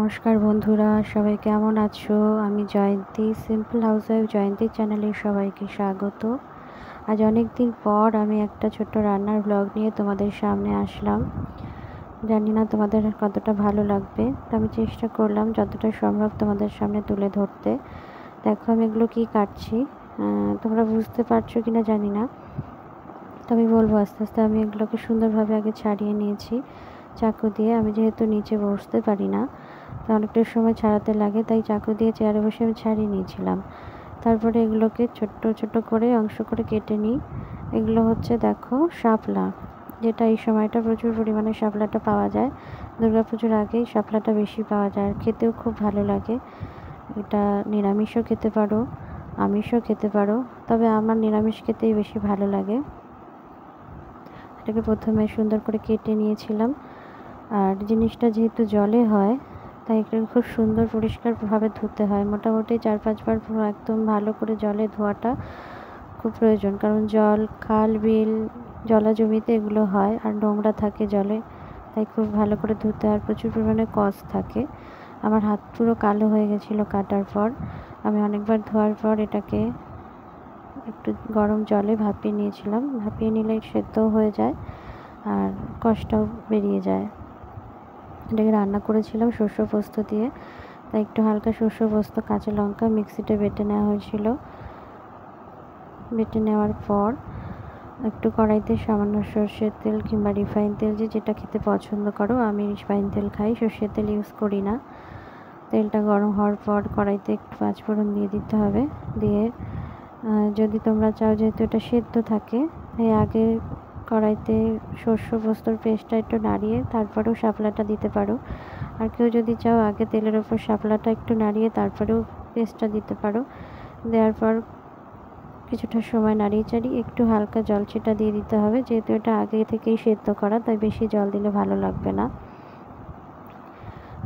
নমস্কার বন্ধুরা, সবাই কেমন আছো? আমি জয়ন্তী, সিম্পল হাউসওয়াইফ জয়ন্তীর চ্যানেলে সবাইকে স্বাগত। আজ অনেক দিন পর আমি একটা ছোট্ট রান্নার ব্লগ নিয়ে তোমাদের সামনে আসলাম। জানি না তোমাদের কতটা ভালো লাগবে, তো আমি চেষ্টা করলাম যতটা সম্ভব তোমাদের সামনে তুলে ধরতে। দেখো আমি এগুলো কী কাটছি, তোমরা বুঝতে পারছো কিনা জানি না, তো আমি বলবো আস্তে আস্তে। আমি এগুলোকে সুন্দরভাবে আগে ছাড়িয়ে নিয়েছি চাকু দিয়ে। আমি যেহেতু নিচে বসতে পারি না, তো অনেকটা সময় ছাড়াতে লাগে, তাই চাকু দিয়ে চেয়ারে বসে আমি ছাড়িয়ে নিয়েছিলাম। তারপরে এগুলোকে ছোট্ট ছোট করে অংশ করে কেটে নিই। এগুলো হচ্ছে দেখো শাপলা, যেটা এই সময়টা প্রচুর পরিমাণে শাপলাটা পাওয়া যায়। দুর্গাপুজোর আগেই শাপলাটা বেশি পাওয়া যায়, আর খেতেও খুব ভালো লাগে। এটা নিরামিষও খেতে পারো, আমিষও খেতে পারো, তবে আমার নিরামিষ খেতেই বেশি ভালো লাগে। এটাকে প্রথমে সুন্দর করে কেটে নিয়েছিলাম। আর জিনিসটা যেহেতু জলে হয়, তাই এটাকে খুব সুন্দর পরিষ্কারভাবে ধুতে হয়। মোটামুটি 4-5 বার একদম ভালো করে জলে ধোয়াটা খুব প্রয়োজন, কারণ জল, খাল, বিল, জলা জমিতে এগুলো হয় আর নোংরা থাকে জলে, তাই খুব ভালো করে ধুতে হয়। প্রচুর পরিমাণে কষ থাকে। আমার হাত পুরো কালো হয়ে গেছিলো কাটার পর। আমি অনেকবার ধোয়ার পর এটাকে একটু গরম জলে ভাপিয়ে নিয়েছিলাম। ভাপিয়ে নিলে সেদ্ধও হয়ে যায় আর কষটাও বেরিয়ে যায়। এটাকে রান্না করেছিলাম শস্য পোস্ত দিয়ে, তাই একটু হালকা শস্য পোস্ত, কাঁচা লঙ্কা মিক্সিতে বেটে নেওয়া হয়েছিল। বেটে নেওয়ার পর একটু কড়াইতে সামান্য সর্ষের তেল কিংবা রিফাইন তেল, যেটা খেতে পছন্দ করো। আমি রিফাইন তেল খাই, সর্ষের তেল ইউজ করি না। তেলটা গরম হওয়ার পর কড়াইতে একটু পাঁচফোড়ন দিয়ে দিতে হবে। দিয়ে যদি তোমরা চাও যেহেতু এটা সেদ্ধ থাকে, তাই আগে কড়াইতে শস্য পোস্তর পেস্টটা একটু নাড়িয়ে তারপরেও শাপলাটা দিতে পারো। আর কেউ যদি চাও আগে তেলের ওপর শাপলাটা একটু নাড়িয়ে তারপরেও পেস্টটা দিতে পারো। দেওয়ার পর কিছুটা সময় নাড়িয়ে চাড়িয়ে একটু হালকা জল ছিটা দিয়ে দিতে হবে, যেহেতু এটা আগে থেকেই সেদ্ধ করা, তাই বেশি জল দিলে ভালো লাগবে না।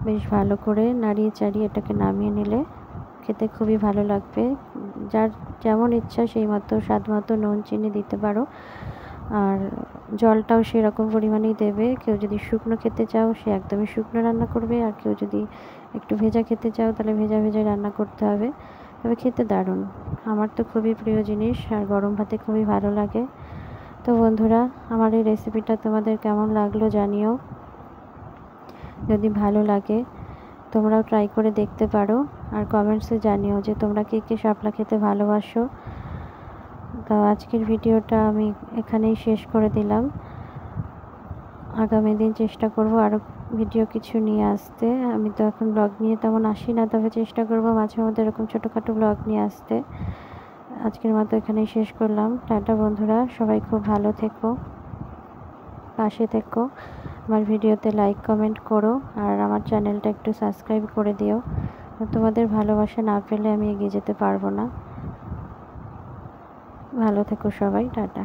বেশ ভালো করে নাড়িয়ে চাড়িয়ে এটাকে নামিয়ে নিলে খেতে খুবই ভালো লাগবে। যার যেমন ইচ্ছা সেই মতো স্বাদ মতো নুন চিনি দিতে পারো, আর জলটাও সেরকম পরিমাণেই দেবে। কেউ যদি শুকনো খেতে চাও সে একদমই শুকনো রান্না করবে, আর কেউ যদি একটু ভেজা খেতে চাও তাহলে ভেজা ভেজা রান্না করতে হবে। তবে খেতে দারুণ, আমার তো খুবই প্রিয় জিনিস, আর গরম ভাতে খুবই ভালো লাগে। তো বন্ধুরা, আমার এই রেসিপিটা তোমাদের কেমন লাগলো জানিও। যদি ভালো লাগে তোমরাও ট্রাই করে দেখতে পারো, আর কমেন্টসে জানিও যে তোমরা কে কে শাপলা খেতে ভালোবাসো। তো আজকের ভিডিওটা আমি এখানেই শেষ করে দিলাম। আগামী দিন চেষ্টা করব আরও ভিডিও কিছু নিয়ে আসতে। আমি তো এখন ব্লগ নিয়ে তেমন আসি না, তবে চেষ্টা করব মাঝে মধ্যে এরকম ছোটোখাটো ব্লগ নিয়ে আসতে। আজকের মতো এখানেই শেষ করলাম। টাটা বন্ধুরা, সবাই খুব ভালো থেকো, পাশে থেকো। আমার ভিডিওতে লাইক কমেন্ট করো, আর আমার চ্যানেলটা একটু সাবস্ক্রাইব করে দিও। তোমাদের ভালোবাসা না পেলে আমি এগিয়ে যেতে পারবো না। ভালো থেকো সবাই, টাটা।